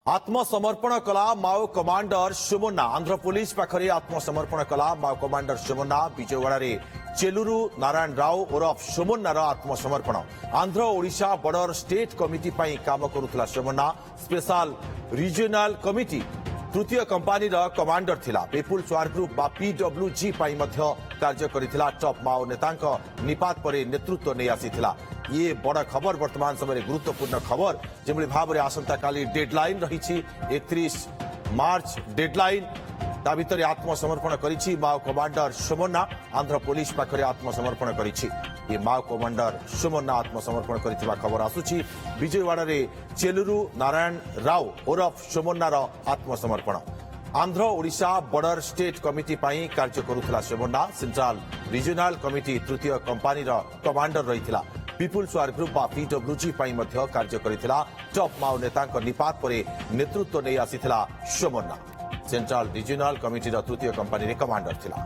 आत्मसमर्पण कला माओ commander Somanna Andhra police पाखरे आत्मसमर्पण कला माओ कमांडर सुमन्ना विजयवाड़ा चेलुरु नारायण राव ओरफ सुमन्नार आत्मसमर्पण Andhra Odisha border state committee पई काम करुथला सुमन्ना स्पेशल रीजनल कमिटी तृतीय कंपानी कमांडर थिला पीपुल्स वार ग्रुप बा पीडब्ल्यूजी पई मध्य कार्य करिथिला टॉप माओ नेतांक निपात परे नेतृत्व नै आसीथिला ये बड़ खबर वर्तमान समय गुरुत्वपूर्ण खबर जेभली भाव में आसंता काली डेडलाइन रही 31 मार्च डेडलाइन ता भितर आत्मसमर्पण करिछि माओ कमांडर सुमन्ना आंध्र पुलिस पाखरे आत्मसमर्पण करिछि ये माओ कमांडर सुमन्ना आत्मसमर्पण करिथिबा खबर आसुछि विजयवाड़ा रे चेलुरु नारायण राव ओरफ सुमन्नार आत्मसमर्पण Andhra Odisha border state committee पई कार्य करुथला सुमन्ना सेंट्रल रीजनल कमिटी तृतीय company commander रहिथिला people's war group बा पीडब्ल्यूजी पई मध्य कार्य करिथिला टॉप माओ नेतांक निपात परे नेतृत्व नै आसीथिला सुमन्ना सेंट्रल रीजनल कमिटी तृतीय कंपानी कमांडर थिला।